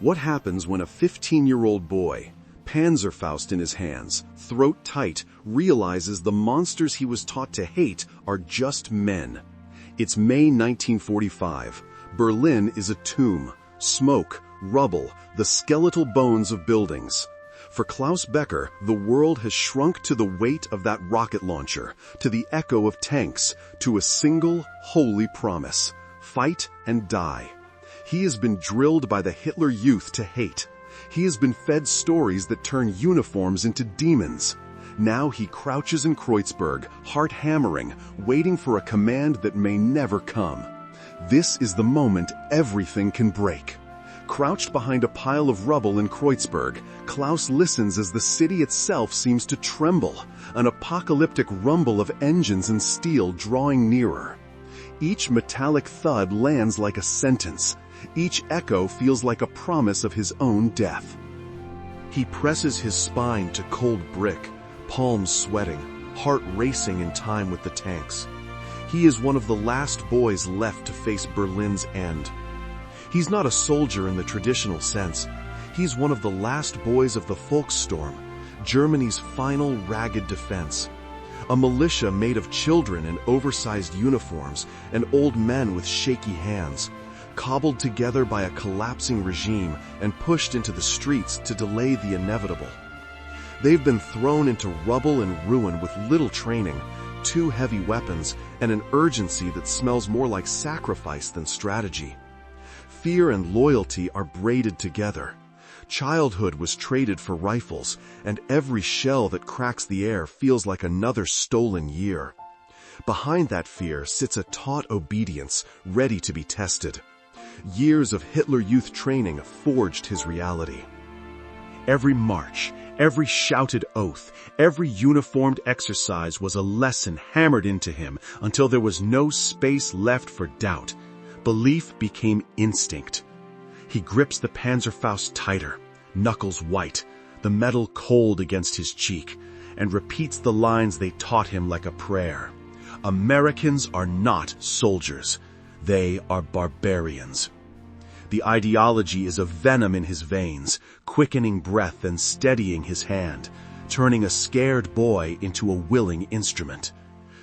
What happens when a 15-year-old boy, Panzerfaust in his hands, throat tight, realizes the monsters he was taught to hate are just men? It's May 1945. Berlin is a tomb. Smoke, rubble, the skeletal bones of buildings. For Klaus Becker, the world has shrunk to the weight of that rocket launcher, to the echo of tanks, to a single, holy promise: fight and die. He has been drilled by the Hitler Youth to hate. He has been fed stories that turn uniforms into demons. Now he crouches in Kreuzberg, heart hammering, waiting for a command that may never come. This is the moment everything can break. Crouched behind a pile of rubble in Kreuzberg, Klaus listens as the city itself seems to tremble, an apocalyptic rumble of engines and steel drawing nearer. Each metallic thud lands like a sentence. Each echo feels like a promise of his own death. He presses his spine to cold brick, palms sweating, heart racing in time with the tanks. He is one of the last boys left to face Berlin's end. He's not a soldier in the traditional sense. He's one of the last boys of the Volkssturm, Germany's final ragged defense. A militia made of children in oversized uniforms and old men with shaky hands, cobbled together by a collapsing regime and pushed into the streets to delay the inevitable. They've been thrown into rubble and ruin with little training, 2 heavy weapons, and an urgency that smells more like sacrifice than strategy. Fear and loyalty are braided together. Childhood was traded for rifles, and every shell that cracks the air feels like another stolen year. Behind that fear sits a taut obedience, ready to be tested. Years of Hitler Youth training forged his reality. Every march, every shouted oath, every uniformed exercise was a lesson hammered into him until there was no space left for doubt. Belief became instinct. He grips the Panzerfaust tighter, knuckles white, the metal cold against his cheek, and repeats the lines they taught him like a prayer. Americans are not soldiers. They are barbarians. The ideology is a venom in his veins, quickening breath and steadying his hand, turning a scared boy into a willing instrument.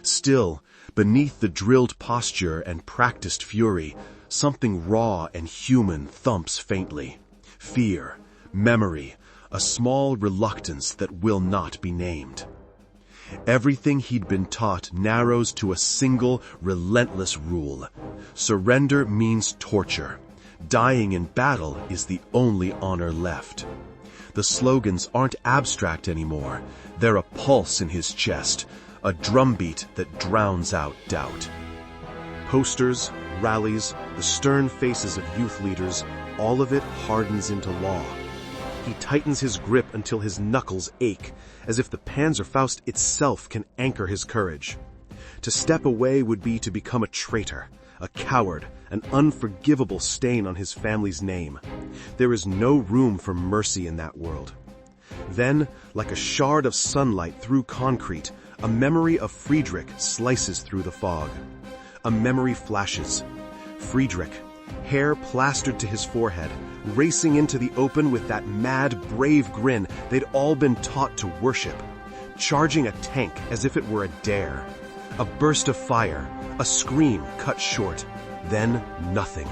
Still, beneath the drilled posture and practiced fury, something raw and human thumps faintly. Fear, memory, a small reluctance that will not be named. Everything he'd been taught narrows to a single, relentless rule. Surrender means torture. Dying in battle is the only honor left. The slogans aren't abstract anymore. They're a pulse in his chest, a drumbeat that drowns out doubt. Posters, rallies, the stern faces of youth leaders, all of it hardens into law. He tightens his grip until his knuckles ache, as if the Panzerfaust itself can anchor his courage. To step away would be to become a traitor, a coward, an unforgivable stain on his family's name. There is no room for mercy in that world. Then, like a shard of sunlight through concrete, a memory of Friedrich slices through the fog. A memory flashes. Friedrich, hair plastered to his forehead, racing into the open with that mad, brave grin they'd all been taught to worship, charging a tank as if it were a dare. A burst of fire, a scream cut short, then nothing.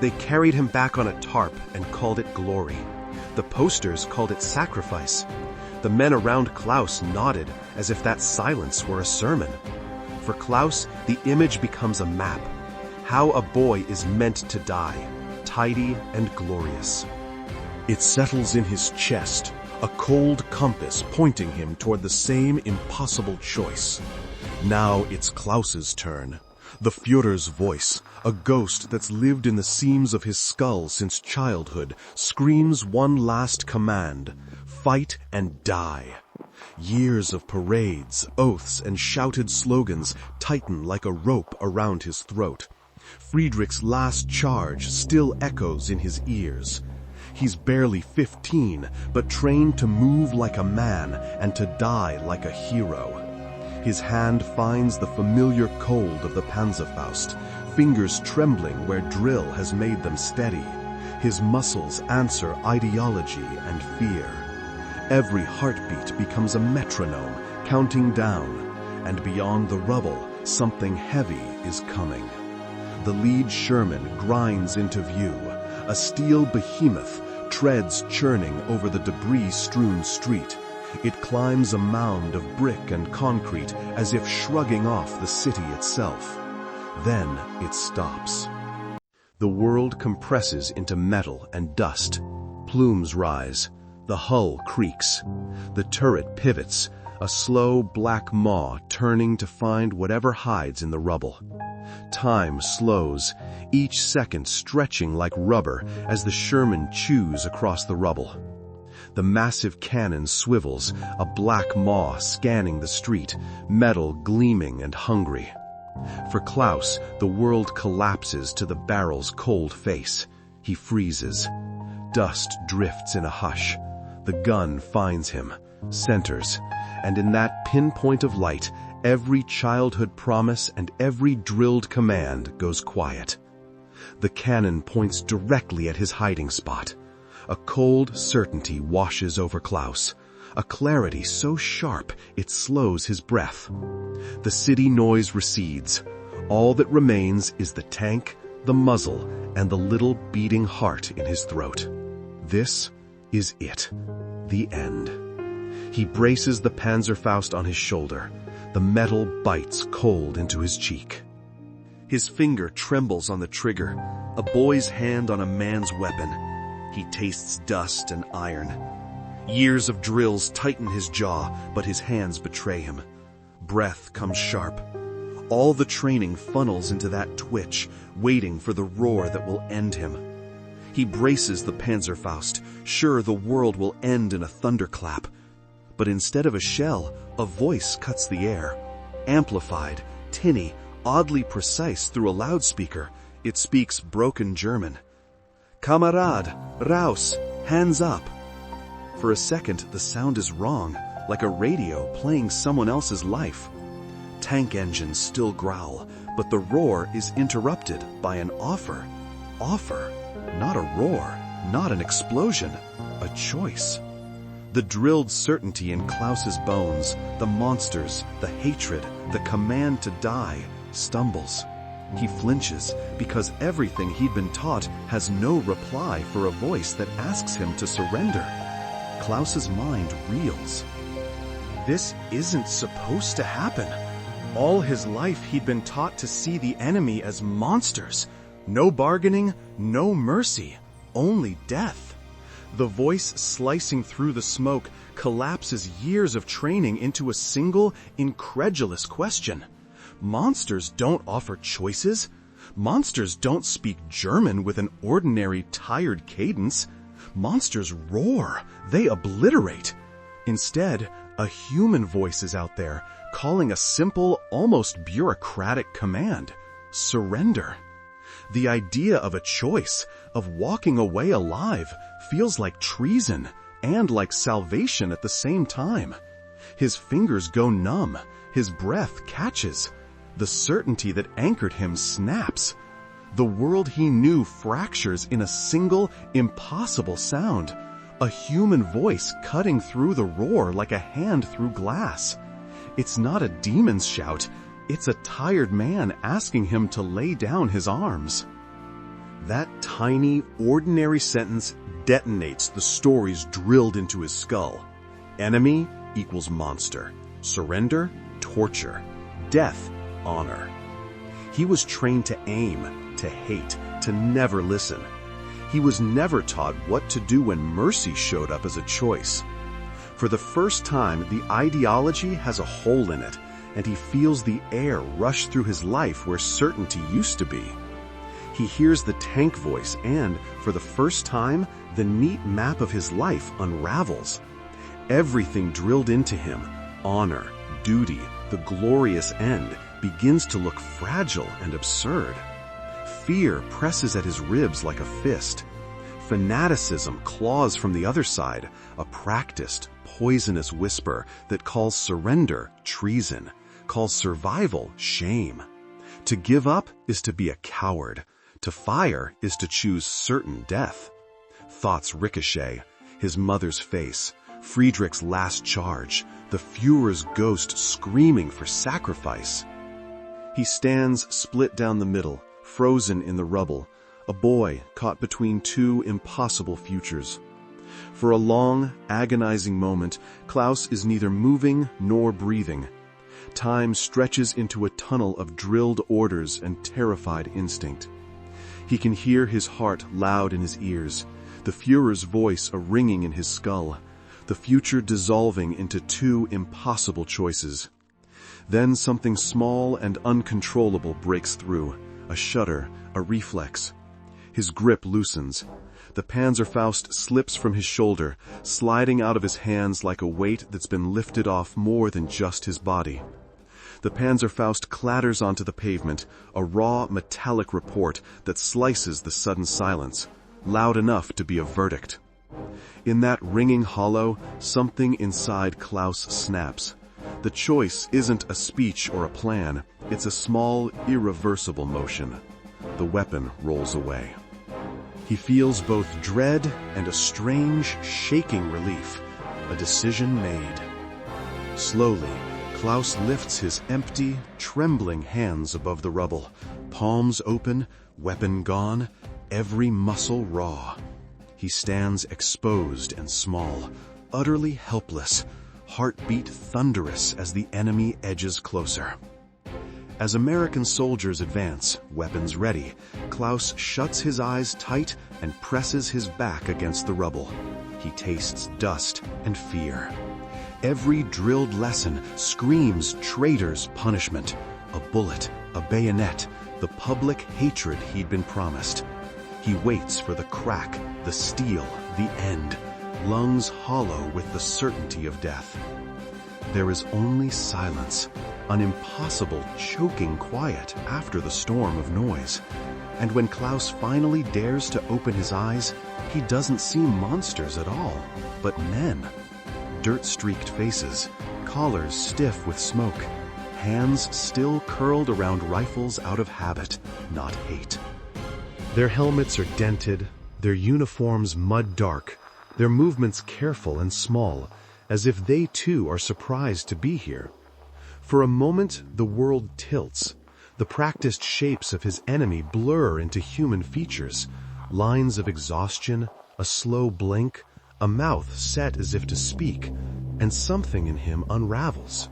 They carried him back on a tarp and called it glory. The posters called it sacrifice. The men around Klaus nodded as if that silence were a sermon. For Klaus, the image becomes a map. How a boy is meant to die, tidy and glorious. It settles in his chest, a cold compass pointing him toward the same impossible choice. Now it's Klaus's turn. The Führer's voice, a ghost that's lived in the seams of his skull since childhood, screams one last command: fight and die. Years of parades, oaths, and shouted slogans tighten like a rope around his throat. Friedrich's last charge still echoes in his ears. He's barely 15, but trained to move like a man and to die like a hero. His hand finds the familiar cold of the Panzerfaust, fingers trembling where drill has made them steady. His muscles answer ideology and fear. Every heartbeat becomes a metronome, counting down, and beyond the rubble, something heavy is coming. The lead Sherman grinds into view. A steel behemoth treads churning over the debris-strewn street. It climbs a mound of brick and concrete as if shrugging off the city itself. Then it stops. The world compresses into metal and dust. Plumes rise. The hull creaks. The turret pivots, a slow black maw turning to find whatever hides in the rubble. Time slows, each second stretching like rubber as the Sherman chews across the rubble. The massive cannon swivels, a black maw scanning the street, metal gleaming and hungry. For Klaus, the world collapses to the barrel's cold face. He freezes. Dust drifts in a hush. The gun finds him, centers, and in that pinpoint of light, every childhood promise and every drilled command goes quiet. The cannon points directly at his hiding spot. A cold certainty washes over Klaus, a clarity so sharp it slows his breath. The city noise recedes. All that remains is the tank, the muzzle, and the little beating heart in his throat. This is it, the end. He braces the Panzerfaust on his shoulder. The metal bites cold into his cheek. His finger trembles on the trigger, a boy's hand on a man's weapon. He tastes dust and iron. Years of drills tighten his jaw, but his hands betray him. Breath comes sharp. All the training funnels into that twitch, waiting for the roar that will end him. He braces the Panzerfaust, sure the world will end in a thunderclap. But instead of a shell, a voice cuts the air. Amplified, tinny, oddly precise through a loudspeaker, it speaks broken German. Kamerad, raus, hands up. For a second, the sound is wrong, like a radio playing someone else's life. Tank engines still growl, but the roar is interrupted by an offer. Offer, not a roar, not an explosion, a choice. The drilled certainty in Klaus's bones, the monsters, the hatred, the command to die, stumbles. He flinches because everything he'd been taught has no reply for a voice that asks him to surrender. Klaus's mind reels. This isn't supposed to happen. All his life he'd been taught to see the enemy as monsters. No bargaining, no mercy, only death. The voice slicing through the smoke collapses years of training into a single, incredulous question. Monsters don't offer choices. Monsters don't speak German with an ordinary, tired cadence. Monsters roar. They obliterate. Instead, a human voice is out there, calling a simple, almost bureaucratic command: surrender. The idea of a choice, of walking away alive, feels like treason and like salvation at the same time. His fingers go numb. His breath catches. The certainty that anchored him snaps. The world he knew fractures in a single, impossible sound. A human voice cutting through the roar like a hand through glass. It's not a demon's shout. It's a tired man asking him to lay down his arms. That tiny, ordinary sentence detonates the stories drilled into his skull. Enemy equals monster. Surrender, torture. Death, honor. He was trained to aim, to hate, to never listen. He was never taught what to do when mercy showed up as a choice. For the first time, the ideology has a hole in it, and he feels the air rush through his life where certainty used to be. He hears the tank voice and, for the first time, the neat map of his life unravels. Everything drilled into him, honor, duty, the glorious end, begins to look fragile and absurd. Fear presses at his ribs like a fist. Fanaticism claws from the other side, a practiced, poisonous whisper that calls surrender treason, calls survival shame. To give up is to be a coward. To fire is to choose certain death. Thoughts ricochet, his mother's face, Friedrich's last charge, the Führer's ghost screaming for sacrifice. He stands split down the middle, frozen in the rubble, a boy caught between two impossible futures. For a long, agonizing moment, Klaus is neither moving nor breathing. Time stretches into a tunnel of drilled orders and terrified instinct. He can hear his heart loud in his ears, the Führer's voice a ringing in his skull, the future dissolving into two impossible choices. Then something small and uncontrollable breaks through, a shudder, a reflex. His grip loosens. The Panzerfaust slips from his shoulder, sliding out of his hands like a weight that's been lifted off more than just his body. The Panzerfaust clatters onto the pavement, a raw, metallic report that slices the sudden silence, loud enough to be a verdict. In that ringing hollow, something inside Klaus snaps. The choice isn't a speech or a plan, it's a small, irreversible motion. The weapon rolls away. He feels both dread and a strange, shaking relief, a decision made. Slowly, Klaus lifts his empty, trembling hands above the rubble, palms open, weapon gone, every muscle raw. He stands exposed and small, utterly helpless, heartbeat thunderous as the enemy edges closer. As American soldiers advance, weapons ready, Klaus shuts his eyes tight and presses his back against the rubble. He tastes dust and fear. Every drilled lesson screams traitor's punishment, a bullet, a bayonet, the public hatred he'd been promised. He waits for the crack, the steel, the end, lungs hollow with the certainty of death. There is only silence, an impossible, choking quiet after the storm of noise. And when Klaus finally dares to open his eyes, he doesn't see monsters at all, but men. Dirt-streaked faces, collars stiff with smoke, hands still curled around rifles out of habit, not hate. Their helmets are dented, their uniforms mud-dark, their movements careful and small, as if they too are surprised to be here. For a moment, the world tilts. The practiced shapes of his enemy blur into human features, lines of exhaustion, a slow blink, a mouth set as if to speak, and something in him unravels.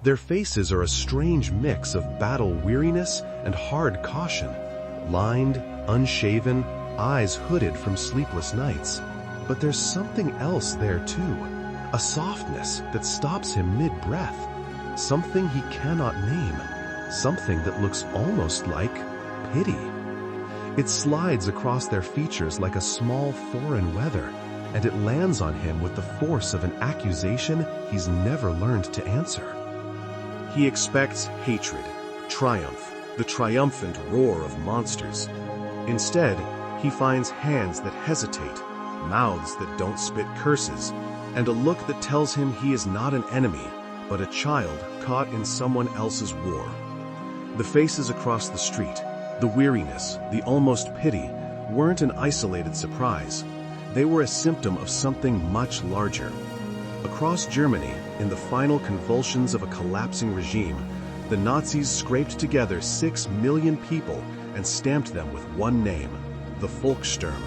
Their faces are a strange mix of battle weariness and hard caution, lined, unshaven, eyes hooded from sleepless nights. But there's something else there too, a softness that stops him mid-breath, something he cannot name, something that looks almost like pity. It slides across their features like a small foreign weather, and it lands on him with the force of an accusation he's never learned to answer. He expects hatred, triumph, the triumphant roar of monsters. Instead, he finds hands that hesitate, mouths that don't spit curses, and a look that tells him he is not an enemy, but a child caught in someone else's war. The faces across the street, the weariness, the almost pity, weren't an isolated surprise. They were a symptom of something much larger. Across Germany, in the final convulsions of a collapsing regime, the Nazis scraped together 6 million people and stamped them with one name, the Volkssturm,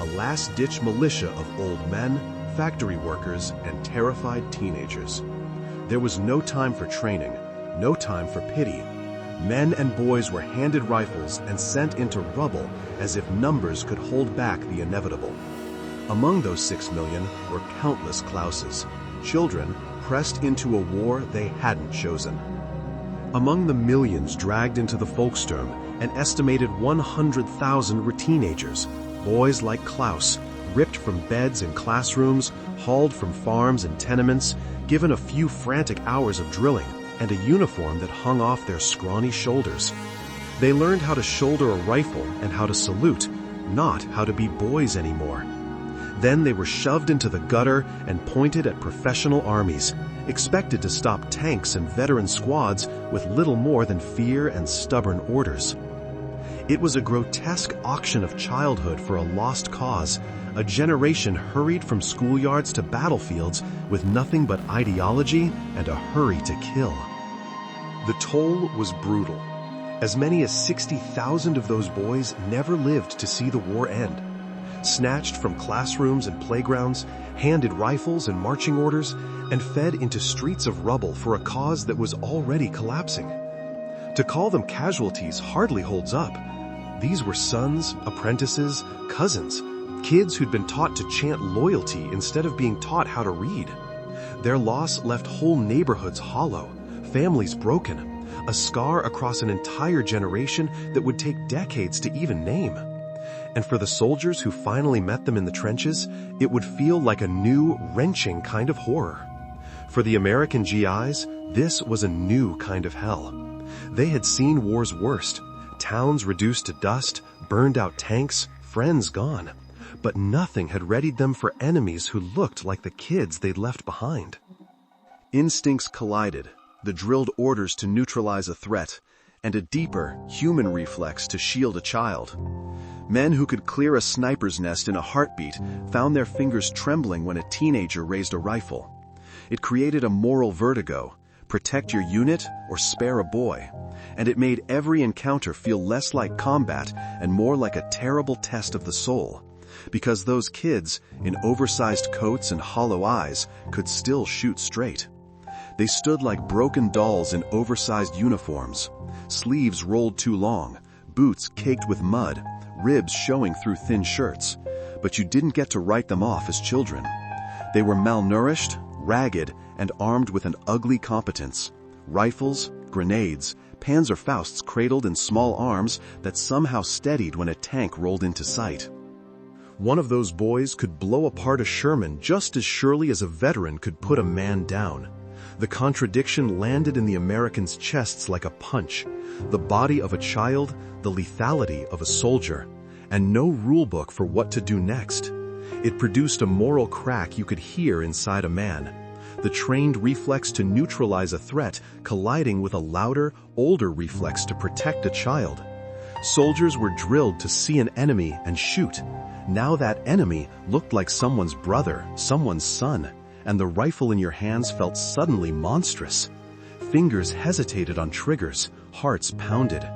a last-ditch militia of old men, factory workers, and terrified teenagers. There was no time for training, no time for pity. Men and boys were handed rifles and sent into rubble as if numbers could hold back the inevitable. Among those 6 million were countless Klauses, children pressed into a war they hadn't chosen. Among the millions dragged into the Volkssturm, an estimated 100,000 were teenagers, boys like Klaus, ripped from beds in classrooms, hauled from farms and tenements, given a few frantic hours of drilling, and a uniform that hung off their scrawny shoulders. They learned how to shoulder a rifle and how to salute, not how to be boys anymore. Then they were shoved into the gutter and pointed at professional armies, expected to stop tanks and veteran squads with little more than fear and stubborn orders. It was a grotesque auction of childhood for a lost cause. A generation hurried from schoolyards to battlefields with nothing but ideology and a hurry to kill. The toll was brutal. As many as 60,000 of those boys never lived to see the war end. Snatched from classrooms and playgrounds, handed rifles and marching orders, and fed into streets of rubble for a cause that was already collapsing. To call them casualties hardly holds up. These were sons, apprentices, cousins, kids who'd been taught to chant loyalty instead of being taught how to read. Their loss left whole neighborhoods hollow, families broken, a scar across an entire generation that would take decades to even name. And for the soldiers who finally met them in the trenches, it would feel like a new, wrenching kind of horror. For the American GIs, this was a new kind of hell. They had seen war's worst, towns reduced to dust, burned out tanks, friends gone. But nothing had readied them for enemies who looked like the kids they'd left behind. Instincts collided, the drilled orders to neutralize a threat, and a deeper, human reflex to shield a child. Men who could clear a sniper's nest in a heartbeat found their fingers trembling when a teenager raised a rifle. It created a moral vertigo: protect your unit or spare a boy. And it made every encounter feel less like combat and more like a terrible test of the soul. Because those kids, in oversized coats and hollow eyes, could still shoot straight. They stood like broken dolls in oversized uniforms, sleeves rolled too long, boots caked with mud, ribs showing through thin shirts. But you didn't get to write them off as children. They were malnourished, ragged, and armed with an ugly competence. Rifles, grenades, Panzerfausts cradled in small arms that somehow steadied when a tank rolled into sight. One of those boys could blow apart a Sherman just as surely as a veteran could put a man down. The contradiction landed in the Americans' chests like a punch. The body of a child, the lethality of a soldier, and no rulebook for what to do next. It produced a moral crack you could hear inside a man. The trained reflex to neutralize a threat colliding with a louder, older reflex to protect a child. Soldiers were drilled to see an enemy and shoot. Now that enemy looked like someone's brother, someone's son, and the rifle in your hands felt suddenly monstrous. Fingers hesitated on triggers, hearts pounded.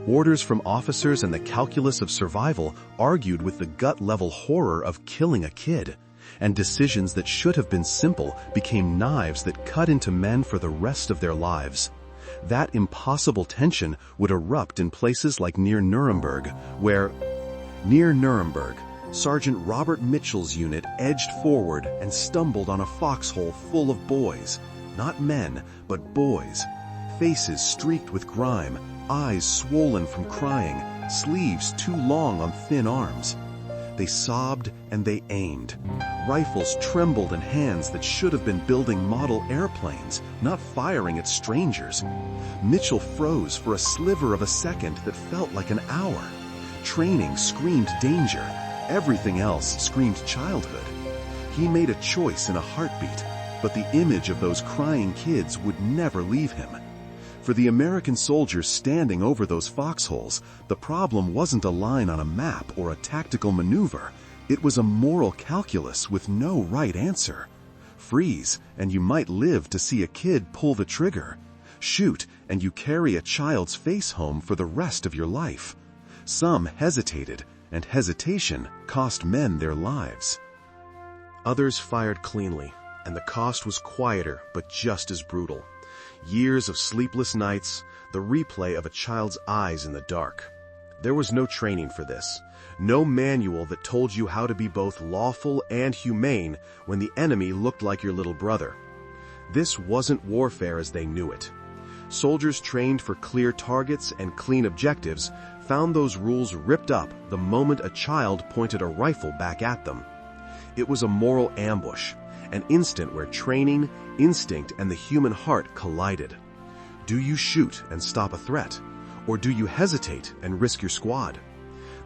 Orders from officers and the calculus of survival argued with the gut-level horror of killing a kid. And decisions that should have been simple became knives that cut into men for the rest of their lives. That impossible tension would erupt in places like near Nuremberg, where, near Nuremberg, Sergeant Robert Mitchell's unit edged forward and stumbled on a foxhole full of boys. Not men, but boys. Faces streaked with grime, eyes swollen from crying, sleeves too long on thin arms. They sobbed and they aimed. Rifles trembled in hands that should have been building model airplanes, not firing at strangers. Mitchell froze for a sliver of a second that felt like an hour. Training screamed danger. Everything else screamed childhood. He made a choice in a heartbeat, but the image of those crying kids would never leave him. For the American soldiers standing over those foxholes, the problem wasn't a line on a map or a tactical maneuver. It was a moral calculus with no right answer. Freeze, and you might live to see a kid pull the trigger. Shoot, and you carry a child's face home for the rest of your life. Some hesitated, and hesitation cost men their lives. Others fired cleanly, and the cost was quieter but just as brutal. Years of sleepless nights, the replay of a child's eyes in the dark. There was no training for this, no manual that told you how to be both lawful and humane when the enemy looked like your little brother. This wasn't warfare as they knew it. Soldiers trained for clear targets and clean objectives found those rules ripped up the moment a child pointed a rifle back at them. It was a moral ambush, an instant where training, instinct, and the human heart collided. Do you shoot and stop a threat? Or do you hesitate and risk your squad?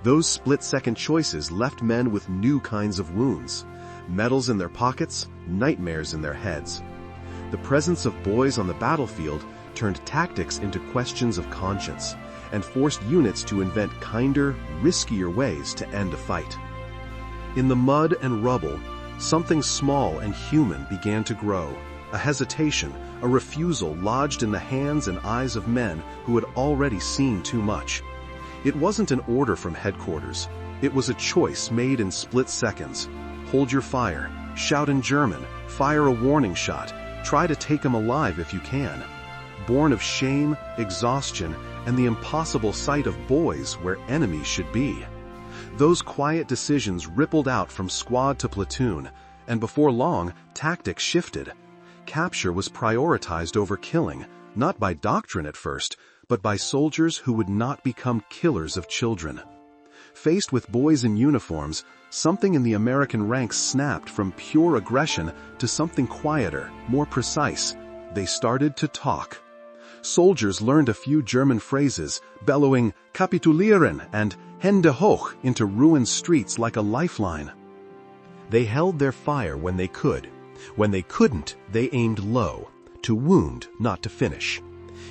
Those split-second choices left men with new kinds of wounds. Medals in their pockets, nightmares in their heads. The presence of boys on the battlefield turned tactics into questions of conscience, and forced units to invent kinder, riskier ways to end a fight. In the mud and rubble, something small and human began to grow, a hesitation, a refusal lodged in the hands and eyes of men who had already seen too much. It wasn't an order from headquarters. It was a choice made in split seconds. Hold your fire, shout in German, fire a warning shot, try to take him alive if you can. Born of shame, exhaustion, and the impossible sight of boys where enemies should be. Those quiet decisions rippled out from squad to platoon, and before long, tactics shifted. Capture was prioritized over killing, not by doctrine at first, but by soldiers who would not become killers of children. Faced with boys in uniforms, something in the American ranks snapped from pure aggression to something quieter, more precise. They started to talk. Soldiers learned a few German phrases, bellowing "Kapitulieren" and "Hände hoch" into ruined streets like a lifeline. They held their fire when they could. When they couldn't, they aimed low, to wound, not to finish.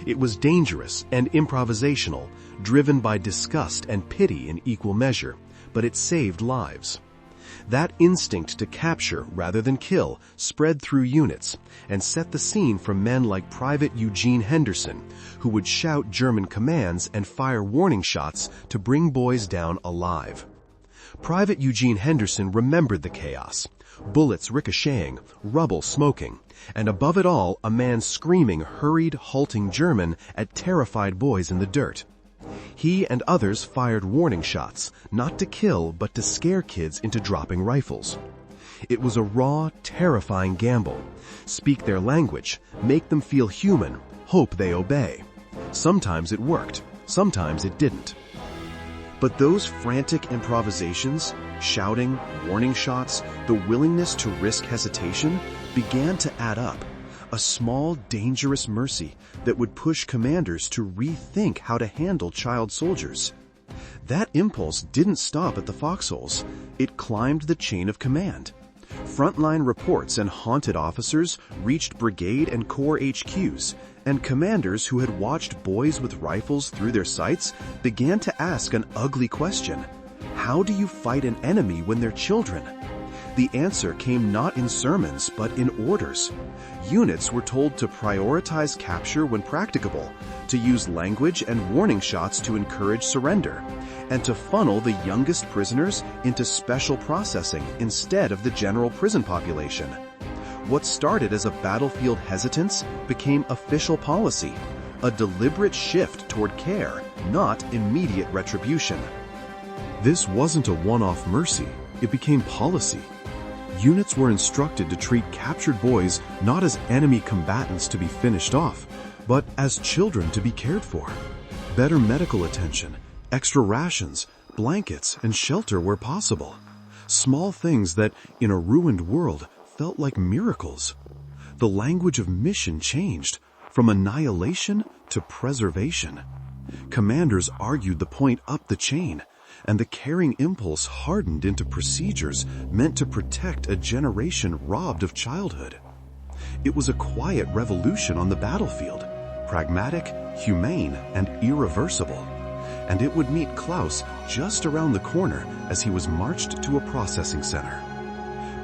It was dangerous and improvisational, driven by disgust and pity in equal measure, but it saved lives. That instinct to capture rather than kill spread through units and set the scene for men like Private Eugene Henderson, who would shout German commands and fire warning shots to bring boys down alive. Private Eugene Henderson remembered the chaos, bullets ricocheting, rubble smoking, and above it all, a man screaming hurried, halting German at terrified boys in the dirt. He and others fired warning shots, not to kill but to scare kids into dropping rifles. It was a raw, terrifying gamble. Speak their language, make them feel human, hope they obey. Sometimes it worked, sometimes it didn't. But those frantic improvisations, shouting, warning shots, the willingness to risk hesitation, began to add up. A small, dangerous mercy that would push commanders to rethink how to handle child soldiers. That impulse didn't stop at the foxholes. It climbed the chain of command. Frontline reports and haunted officers reached brigade and corps HQs, and commanders who had watched boys with rifles through their sights began to ask an ugly question. How do you fight an enemy when they're children? The answer came not in sermons, but in orders. Units were told to prioritize capture when practicable, to use language and warning shots to encourage surrender, and to funnel the youngest prisoners into special processing instead of the general prison population. What started as a battlefield hesitance became official policy, a deliberate shift toward care, not immediate retribution. This wasn't a one-off mercy, it became policy. Units were instructed to treat captured boys not as enemy combatants to be finished off, but as children to be cared for. Better medical attention, extra rations, blankets, and shelter where possible. Small things that, in a ruined world, felt like miracles. The language of mission changed, from annihilation to preservation. Commanders argued the point up the chain, and the caring impulse hardened into procedures meant to protect a generation robbed of childhood. It was a quiet revolution on the battlefield, pragmatic, humane, and irreversible. And it would meet Klaus just around the corner as he was marched to a processing center.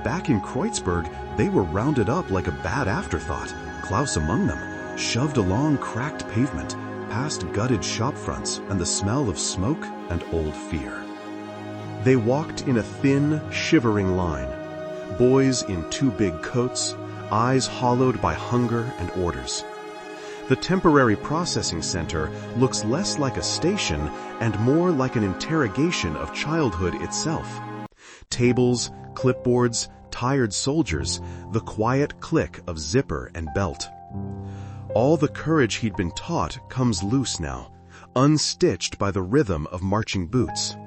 Back in Kreuzberg, they were rounded up like a bad afterthought, Klaus among them, shoved along cracked pavement, past gutted shop fronts and the smell of smoke and old fear. They walked in a thin, shivering line, boys in too big coats, eyes hollowed by hunger and orders. The temporary processing center looks less like a station and more like an interrogation of childhood itself. Tables, clipboards, tired soldiers, the quiet click of zipper and belt. All the courage he'd been taught comes loose now, unstitched by the rhythm of marching boots.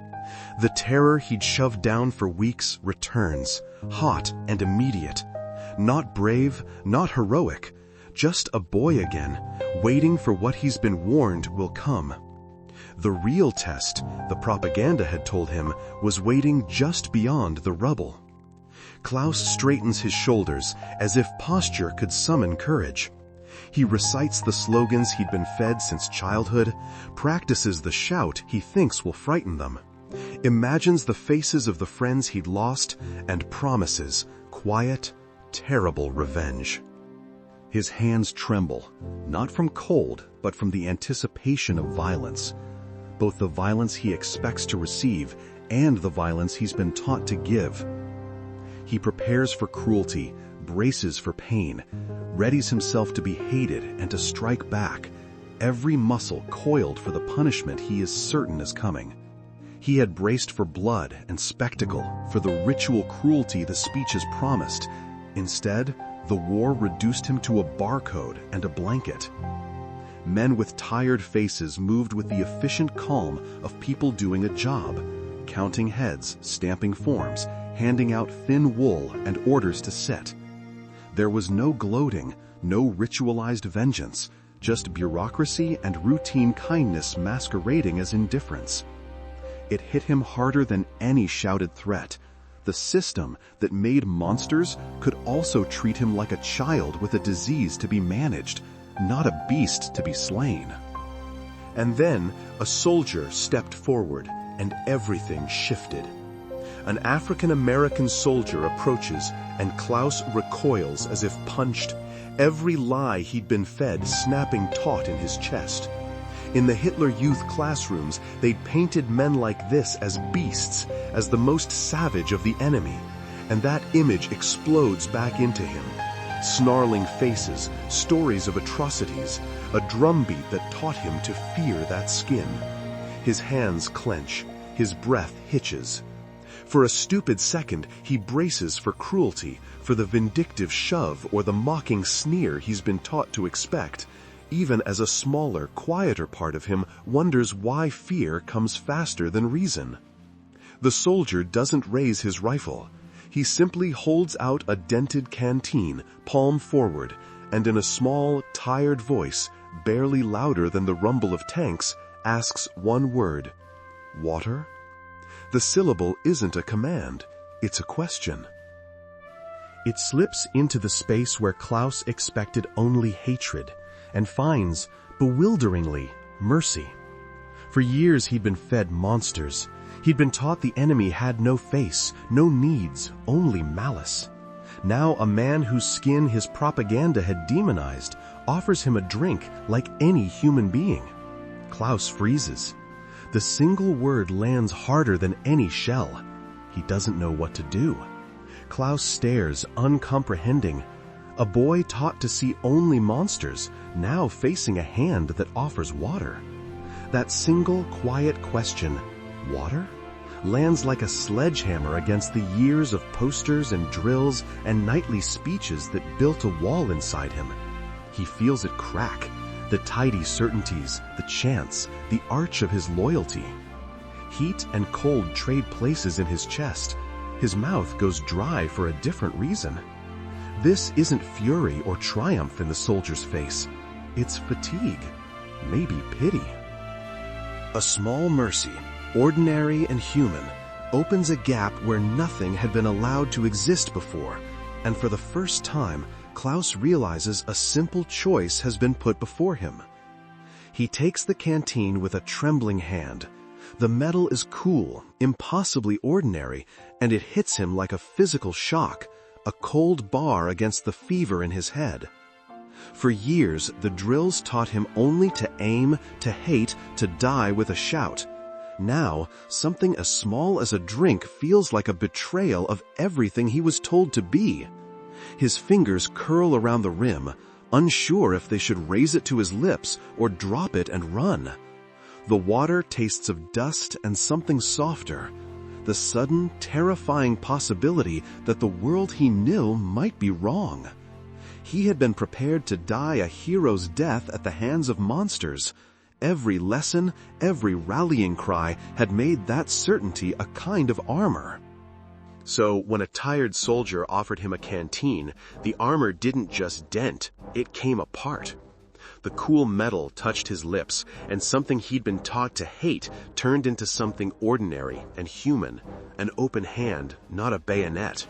The terror he'd shoved down for weeks returns, hot and immediate. Not brave, not heroic, just a boy again, waiting for what he's been warned will come. The real test, the propaganda had told him, was waiting just beyond the rubble. Klaus straightens his shoulders as if posture could summon courage. He recites the slogans he'd been fed since childhood, practices the shout he thinks will frighten them, imagines the faces of the friends he'd lost, and promises quiet, terrible revenge. His hands tremble, not from cold, but from the anticipation of violence, both the violence he expects to receive and the violence he's been taught to give. He prepares for cruelty, braces for pain, readies himself to be hated and to strike back, every muscle coiled for the punishment he is certain is coming. He had braced for blood and spectacle, for the ritual cruelty the speeches promised. Instead, the war reduced him to a barcode and a blanket. Men with tired faces moved with the efficient calm of people doing a job, counting heads, stamping forms, handing out thin wool and orders to sit. There was no gloating, no ritualized vengeance, just bureaucracy and routine kindness masquerading as indifference. It hit him harder than any shouted threat. The system that made monsters could also treat him like a child with a disease to be managed, not a beast to be slain. And then a soldier stepped forward, and everything shifted. An African-American soldier approaches, and Klaus recoils as if punched, every lie he'd been fed snapping taut in his chest. In the Hitler Youth classrooms, they'd painted men like this as beasts, as the most savage of the enemy, and that image explodes back into him. Snarling faces, stories of atrocities, a drumbeat that taught him to fear that skin. His hands clench, his breath hitches. For a stupid second, he braces for cruelty, for the vindictive shove or the mocking sneer he's been taught to expect, even as a smaller, quieter part of him wonders why fear comes faster than reason. The soldier doesn't raise his rifle. He simply holds out a dented canteen, palm forward, and in a small, tired voice, barely louder than the rumble of tanks, asks one word: water? The syllable isn't a command, it's a question. It slips into the space where Klaus expected only hatred, and finds, bewilderingly, mercy. For years he'd been fed monsters. He'd been taught the enemy had no face, no needs, only malice. Now a man whose skin his propaganda had demonized offers him a drink like any human being. Klaus freezes. The single word lands harder than any shell. He doesn't know what to do. Klaus stares, uncomprehending. A boy taught to see only monsters, now facing a hand that offers water. That single, quiet question, water, lands like a sledgehammer against the years of posters and drills and nightly speeches that built a wall inside him. He feels it crack, the tidy certainties, the chance, the arch of his loyalty. Heat and cold trade places in his chest. His mouth goes dry for a different reason. This isn't fury or triumph in the soldier's face. It's fatigue, maybe pity. A small mercy, ordinary and human, opens a gap where nothing had been allowed to exist before, and for the first time, Klaus realizes a simple choice has been put before him. He takes the canteen with a trembling hand. The metal is cool, impossibly ordinary, and it hits him like a physical shock, a cold bar against the fever in his head. For years, the drills taught him only to aim, to hate, to die with a shout. Now, something as small as a drink feels like a betrayal of everything he was told to be. His fingers curl around the rim, unsure if they should raise it to his lips or drop it and run. The water tastes of dust and something softer. The sudden, terrifying possibility that the world he knew might be wrong. He had been prepared to die a hero's death at the hands of monsters. Every lesson, every rallying cry had made that certainty a kind of armor. So when a tired soldier offered him a canteen, the armor didn't just dent, it came apart. The cool metal touched his lips, and something he'd been taught to hate turned into something ordinary and human, an open hand, not a bayonet.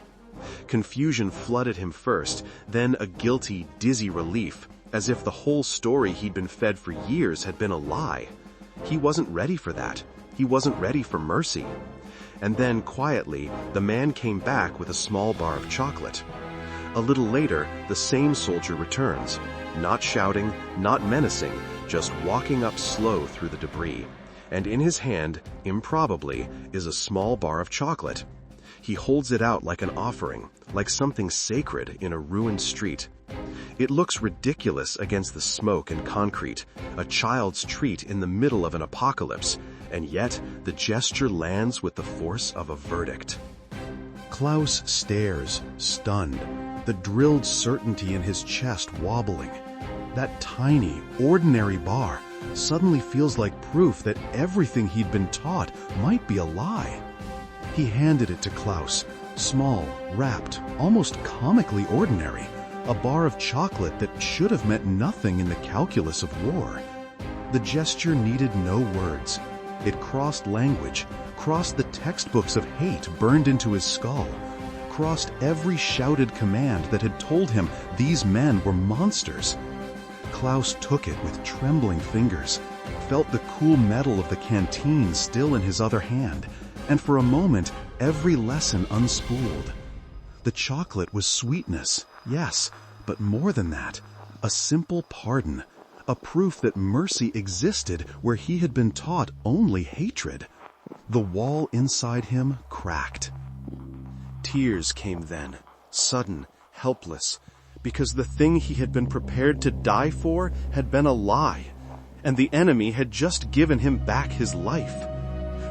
Confusion flooded him first, then a guilty, dizzy relief, as if the whole story he'd been fed for years had been a lie. He wasn't ready for that. He wasn't ready for mercy. And then, quietly, the man came back with a small bar of chocolate. A little later, the same soldier returns, not shouting, not menacing, just walking up slow through the debris. And in his hand, improbably, is a small bar of chocolate. He holds it out like an offering, like something sacred in a ruined street. It looks ridiculous against the smoke and concrete, a child's treat in the middle of an apocalypse, and yet the gesture lands with the force of a verdict. Klaus stares, stunned, the drilled certainty in his chest wobbling. That tiny, ordinary bar suddenly feels like proof that everything he'd been taught might be a lie. He handed it to Klaus, small, wrapped, almost comically ordinary, a bar of chocolate that should have meant nothing in the calculus of war. The gesture needed no words. It crossed language, crossed the textbooks of hate burned into his skull, crossed every shouted command that had told him these men were monsters. Klaus took it with trembling fingers, felt the cool metal of the canteen still in his other hand, and for a moment every lesson unspooled. The chocolate was sweetness, yes, but more than that, a simple pardon, a proof that mercy existed where he had been taught only hatred. The wall inside him cracked. Tears came then, sudden, helpless, because the thing he had been prepared to die for had been a lie, and the enemy had just given him back his life.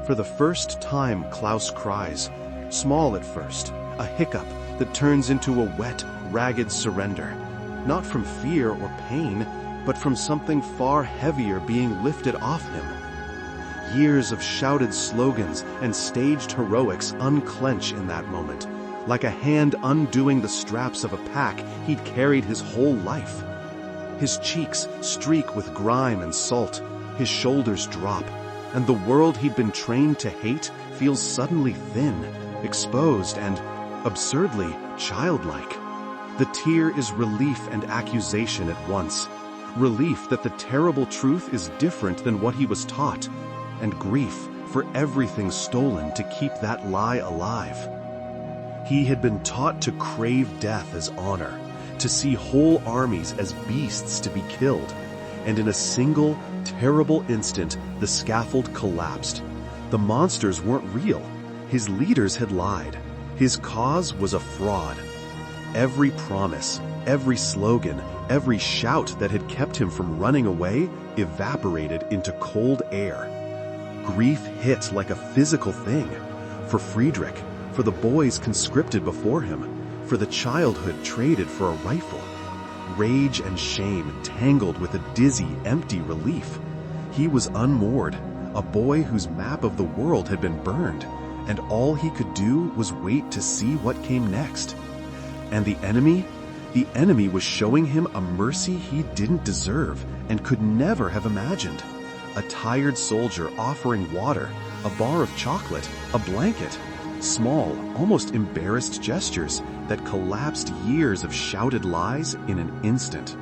For the first time, Klaus cries, small at first, a hiccup that turns into a wet, ragged surrender, not from fear or pain, but from something far heavier being lifted off him. Years of shouted slogans and staged heroics unclench in that moment, like a hand undoing the straps of a pack he'd carried his whole life. His cheeks streak with grime and salt, his shoulders drop, and the world he'd been trained to hate feels suddenly thin, exposed, and absurdly childlike. The tear is relief and accusation at once. Relief that the terrible truth is different than what he was taught, and grief for everything stolen to keep that lie alive. He had been taught to crave death as honor, to see whole armies as beasts to be killed, and in a single, terrible instant, the scaffold collapsed. The monsters weren't real. His leaders had lied. His cause was a fraud. Every promise, every slogan, every shout that had kept him from running away evaporated into cold air. Grief hit like a physical thing. For Friedrich, for the boys conscripted before him, for the childhood traded for a rifle. Rage and shame tangled with a dizzy, empty relief. He was unmoored, a boy whose map of the world had been burned, and all he could do was wait to see what came next. And the enemy was showing him a mercy he didn't deserve and could never have imagined. A tired soldier offering water, a bar of chocolate, a blanket. Small, almost embarrassed gestures that collapsed years of shouted lies in an instant.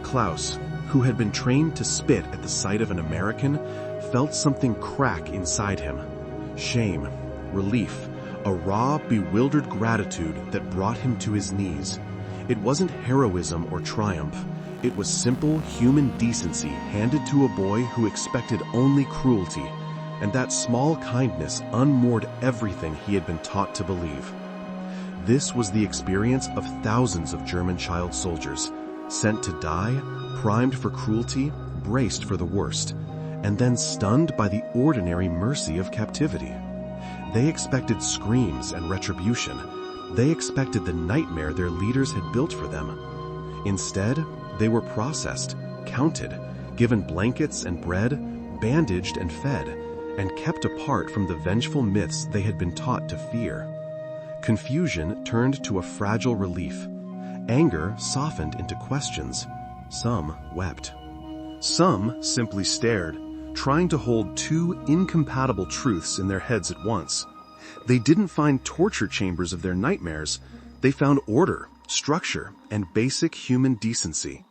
Klaus, who had been trained to spit at the sight of an American, felt something crack inside him. Shame, relief, a raw, bewildered gratitude that brought him to his knees. It wasn't heroism or triumph. It was simple human decency handed to a boy who expected only cruelty, and that small kindness unmoored everything he had been taught to believe. This was the experience of thousands of German child soldiers, sent to die, primed for cruelty, braced for the worst, and then stunned by the ordinary mercy of captivity. They expected screams and retribution. They expected the nightmare their leaders had built for them. Instead, they were processed, counted, given blankets and bread, bandaged and fed, and kept apart from the vengeful myths they had been taught to fear. Confusion turned to a fragile relief. Anger softened into questions. Some wept. Some simply stared, trying to hold two incompatible truths in their heads at once. They didn't find torture chambers of their nightmares. They found order, structure, and basic human decency.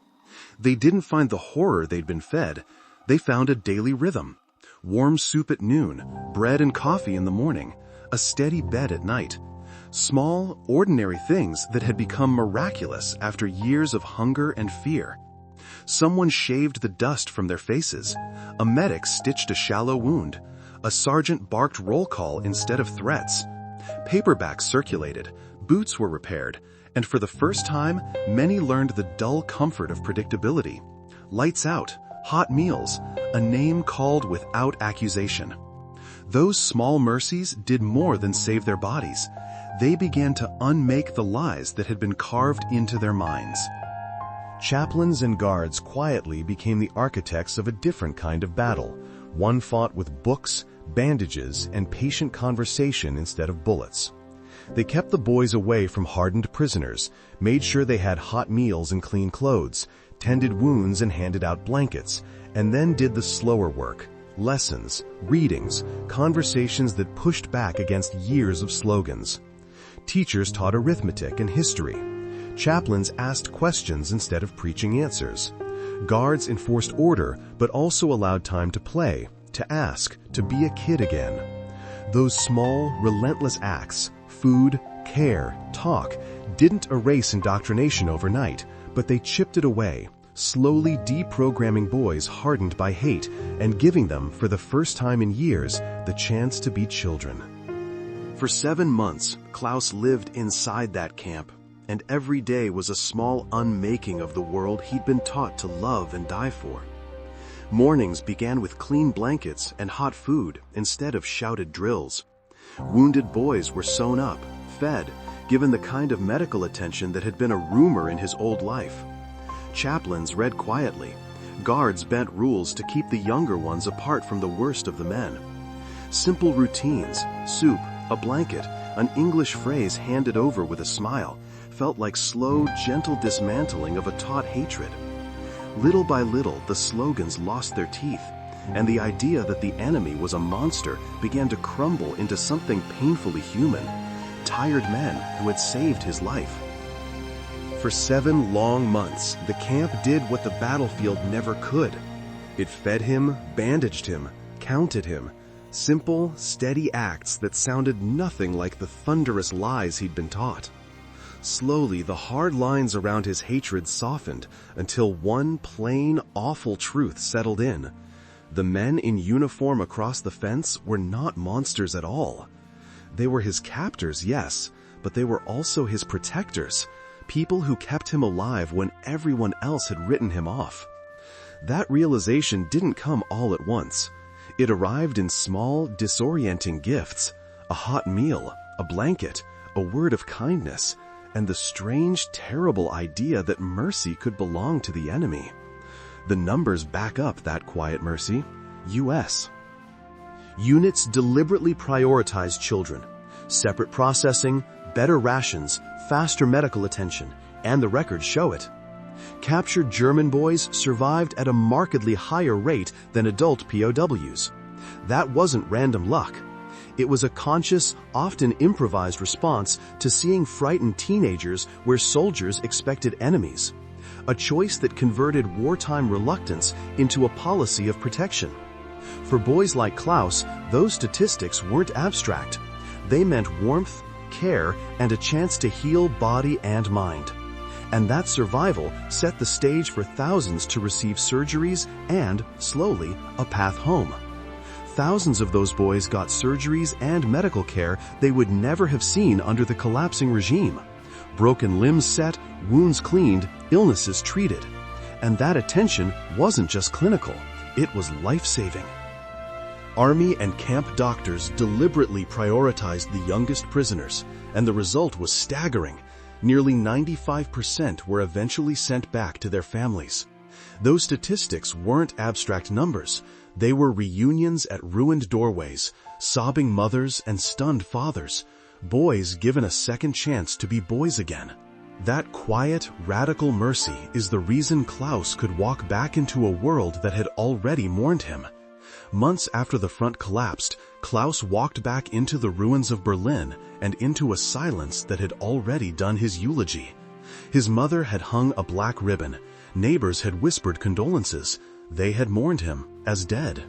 They didn't find the horror they'd been fed. They found a daily rhythm. Warm soup at noon, bread and coffee in the morning, a steady bed at night. Small, ordinary things that had become miraculous after years of hunger and fear. Someone shaved the dust from their faces. A medic stitched a shallow wound. A sergeant barked roll call instead of threats. Paperbacks circulated, boots were repaired, and for the first time, many learned the dull comfort of predictability. Lights out, hot meals, a name called without accusation. Those small mercies did more than save their bodies. They began to unmake the lies that had been carved into their minds. Chaplains and guards quietly became the architects of a different kind of battle, one fought with books, bandages, and patient conversation instead of bullets. They kept the boys away from hardened prisoners, made sure they had hot meals and clean clothes, tended wounds and handed out blankets, and then did the slower work, lessons, readings, conversations that pushed back against years of slogans. Teachers taught arithmetic and history. Chaplains asked questions instead of preaching answers. Guards enforced order, but also allowed time to play, to ask, to be a kid again. Those small, relentless acts, food, care, talk, didn't erase indoctrination overnight, but they chipped it away, slowly deprogramming boys hardened by hate and giving them, for the first time in years, the chance to be children. For 7 months, Klaus lived inside that camp, and every day was a small unmaking of the world he'd been taught to love and die for. Mornings began with clean blankets and hot food instead of shouted drills. Wounded boys were sewn up, fed, given the kind of medical attention that had been a rumor in his old life. Chaplains read quietly. Guards bent rules to keep the younger ones apart from the worst of the men. Simple routines, soup, a blanket, an English phrase handed over with a smile, felt like slow, gentle dismantling of a taught hatred. Little by little, the slogans lost their teeth, and the idea that the enemy was a monster began to crumble into something painfully human. Tired men who had saved his life. For 7 long months, the camp did what the battlefield never could. It fed him, bandaged him, counted him. Simple, steady acts that sounded nothing like the thunderous lies he'd been taught. Slowly, the hard lines around his hatred softened until one plain, awful truth settled in. The men in uniform across the fence were not monsters at all. They were his captors, yes, but they were also his protectors, people who kept him alive when everyone else had written him off. That realization didn't come all at once. It arrived in small, disorienting gifts, a hot meal, a blanket, a word of kindness, and the strange, terrible idea that mercy could belong to the enemy. The numbers back up that quiet mercy. U.S. Units deliberately prioritized children. Separate processing, better rations, faster medical attention, and the records show it. Captured German boys survived at a markedly higher rate than adult POWs. That wasn't random luck. It was a conscious, often improvised response to seeing frightened teenagers where soldiers expected enemies. A choice that converted wartime reluctance into a policy of protection. For boys like Klaus, those statistics weren't abstract. They meant warmth, care, and a chance to heal body and mind. And that survival set the stage for thousands to receive surgeries and, slowly, a path home. Thousands of those boys got surgeries and medical care they would never have seen under the collapsing regime. Broken limbs set, wounds cleaned, illnesses treated. And that attention wasn't just clinical, it was life-saving. Army and camp doctors deliberately prioritized the youngest prisoners, and the result was staggering. Nearly 95% were eventually sent back to their families. Those statistics weren't abstract numbers. They were reunions at ruined doorways, sobbing mothers and stunned fathers, boys given a second chance to be boys again. That quiet, radical mercy is the reason Klaus could walk back into a world that had already mourned him. Months after the front collapsed, Klaus walked back into the ruins of Berlin and into a silence that had already done his eulogy. His mother had hung a black ribbon, Neighbors had whispered condolences. They had mourned him as dead.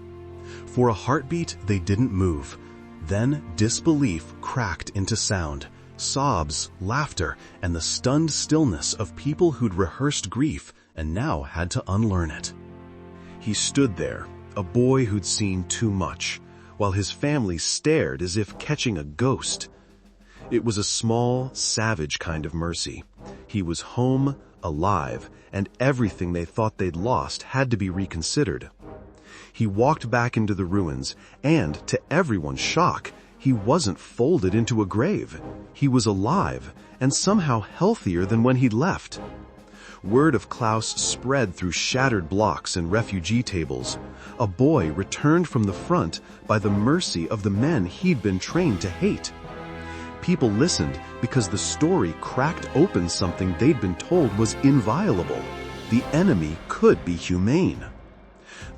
For a heartbeat, they didn't move. Then disbelief cracked into sound. Sobs, laughter, and the stunned stillness of people who'd rehearsed grief and now had to unlearn it. He stood there, a boy who'd seen too much, while his family stared as if catching a ghost. It was a small, savage kind of mercy. He was home, alive, and everything they thought they'd lost had to be reconsidered. He walked back into the ruins, and, to everyone's shock, he wasn't folded into a grave. He was alive, and somehow healthier than when he'd left. Word of Klaus spread through shattered blocks and refugee tables. A boy returned from the front by the mercy of the men he'd been trained to hate. People listened because the story cracked open something they'd been told was inviolable. The enemy could be humane.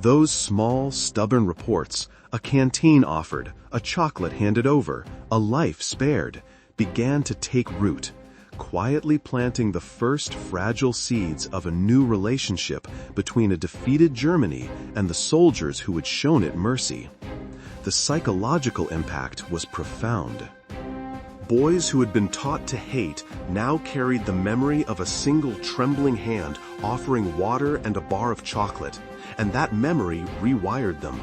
Those small, stubborn reports, a canteen offered, a chocolate handed over, a life spared, began to take root, quietly planting the first fragile seeds of a new relationship between a defeated Germany and the soldiers who had shown it mercy. The psychological impact was profound. Boys who had been taught to hate now carried the memory of a single trembling hand offering water and a bar of chocolate, and that memory rewired them.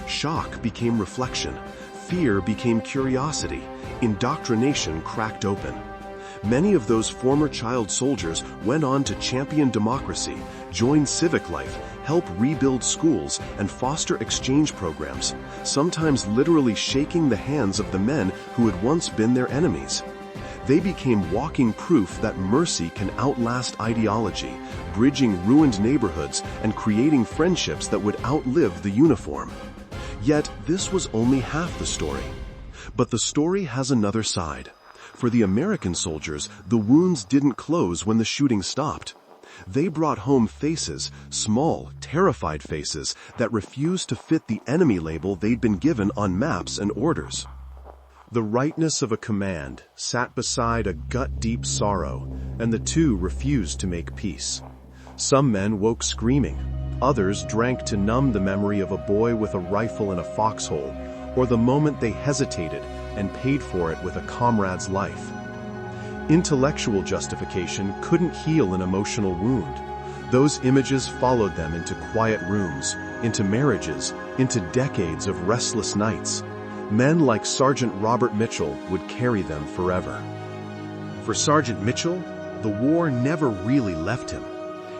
Shock became reflection, fear became curiosity, indoctrination cracked open. Many of those former child soldiers went on to champion democracy, join civic life, help rebuild schools, and foster exchange programs, sometimes literally shaking the hands of the men who had once been their enemies. They became walking proof that mercy can outlast ideology, bridging ruined neighborhoods and creating friendships that would outlive the uniform. Yet this was only half the story. But the story has another side. For the American soldiers, the wounds didn't close when the shooting stopped. They brought home faces, small, terrified faces, that refused to fit the enemy label they'd been given on maps and orders. The rightness of a command sat beside a gut-deep sorrow, and the two refused to make peace. Some men woke screaming. Others drank to numb the memory of a boy with a rifle in a foxhole, or the moment they hesitated and paid for it with a comrade's life. Intellectual justification couldn't heal an emotional wound. Those images followed them into quiet rooms, into marriages, into decades of restless nights. Men like Sergeant Robert Mitchell would carry them forever. For Sergeant Mitchell, the war never really left him.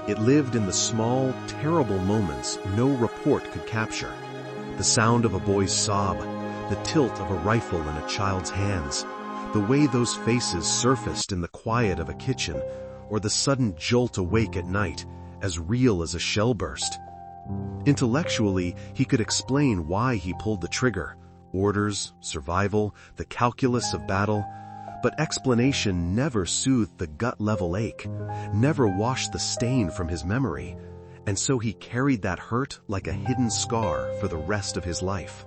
It lived in the small, terrible moments no report could capture. The sound of a boy's sob, the tilt of a rifle in a child's hands, the way those faces surfaced in the quiet of a kitchen, or the sudden jolt awake at night, as real as a shell burst. Intellectually, he could explain why he pulled the trigger: orders, survival, the calculus of battle. But explanation never soothed the gut-level ache, never washed the stain from his memory, and so he carried that hurt like a hidden scar for the rest of his life.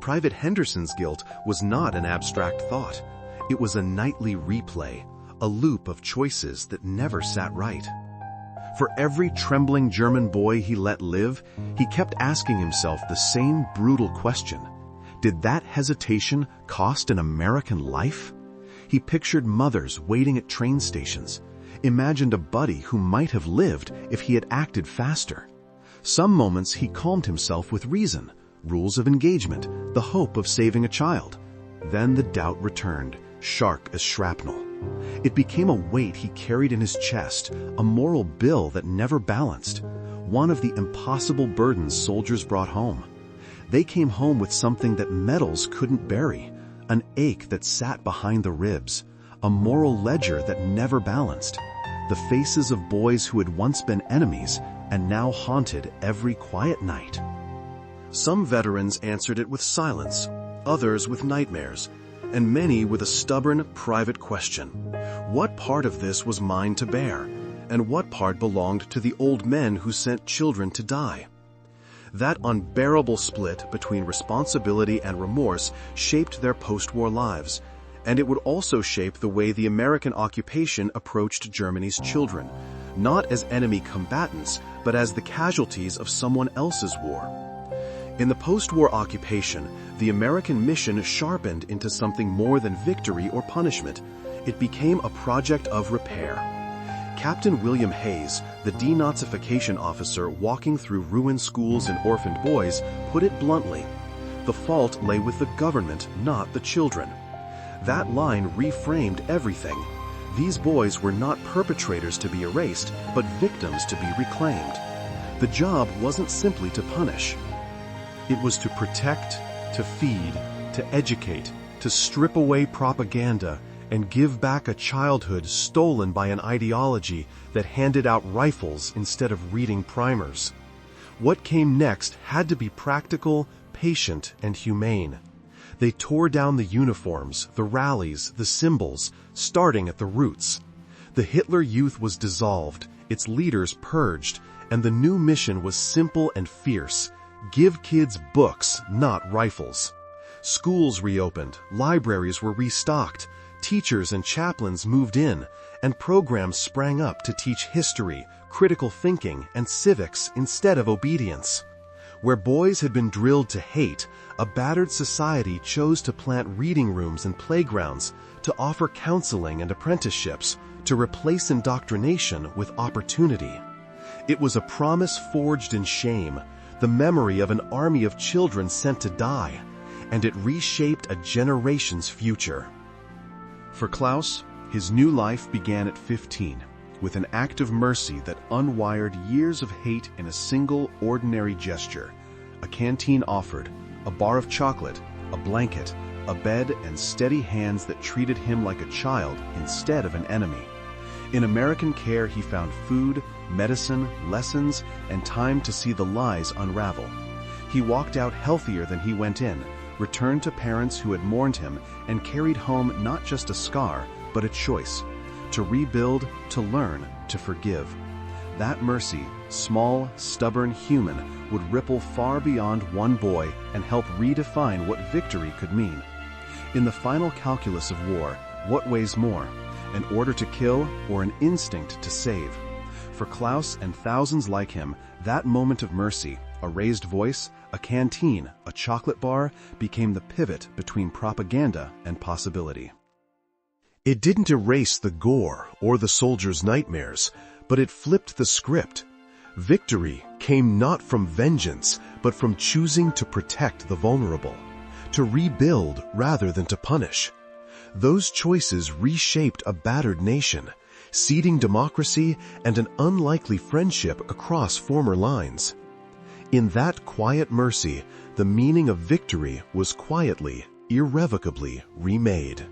Private Henderson's guilt was not an abstract thought. It was a nightly replay, a loop of choices that never sat right. For every trembling German boy he let live, he kept asking himself the same brutal question: did that hesitation cost an American life? He pictured mothers waiting at train stations, imagined a buddy who might have lived if he had acted faster. Some moments he calmed himself with reason, rules of engagement, the hope of saving a child. Then the doubt returned, sharp as shrapnel. It became a weight he carried in his chest, a moral bill that never balanced, one of the impossible burdens soldiers brought home. They came home with something that medals couldn't bury, an ache that sat behind the ribs, a moral ledger that never balanced, the faces of boys who had once been enemies and now haunted every quiet night. Some veterans answered it with silence, others with nightmares, and many with a stubborn, private question: what part of this was mine to bear, and what part belonged to the old men who sent children to die? That unbearable split between responsibility and remorse shaped their post-war lives, and it would also shape the way the American occupation approached Germany's children, not as enemy combatants, but as the casualties of someone else's war. In the post-war occupation, the American mission sharpened into something more than victory or punishment. It became a project of repair. Captain William Hayes, the denazification officer walking through ruined schools and orphaned boys, put it bluntly: the fault lay with the government, not the children. That line reframed everything. These boys were not perpetrators to be erased, but victims to be reclaimed. The job wasn't simply to punish. It was to protect, to feed, to educate, to strip away propaganda, and give back a childhood stolen by an ideology that handed out rifles instead of reading primers. What came next had to be practical, patient, and humane. They tore down the uniforms, the rallies, the symbols, starting at the roots. The Hitler Youth was dissolved, its leaders purged, and the new mission was simple and fierce: give kids books, not rifles. Schools reopened, libraries were restocked, teachers and chaplains moved in, and programs sprang up to teach history, critical thinking, and civics instead of obedience. Where boys had been drilled to hate, a battered society chose to plant reading rooms and playgrounds, to offer counseling and apprenticeships, to replace indoctrination with opportunity. It was a promise forged in shame, the memory of an army of children sent to die, and it reshaped a generation's future. For Klaus, his new life began at 15, with an act of mercy that unwired years of hate in a single, ordinary gesture: a canteen offered, a bar of chocolate, a blanket, a bed, and steady hands that treated him like a child instead of an enemy. In American care, he found food, medicine, lessons, and time to see the lies unravel. He walked out healthier than he went in, returned to parents who had mourned him, and carried home not just a scar, but a choice: to rebuild, to learn, to forgive. That mercy, small, stubborn, human, would ripple far beyond one boy and help redefine what victory could mean. In the final calculus of war, what weighs more, an order to kill or an instinct to save? For Klaus and thousands like him, that moment of mercy, a raised voice, a canteen, a chocolate bar, became the pivot between propaganda and possibility. It didn't erase the gore or the soldiers' nightmares, but it flipped the script. Victory came not from vengeance, but from choosing to protect the vulnerable, to rebuild rather than to punish. Those choices reshaped a battered nation, seeding democracy and an unlikely friendship across former lines. In that quiet mercy, the meaning of victory was quietly, irrevocably remade.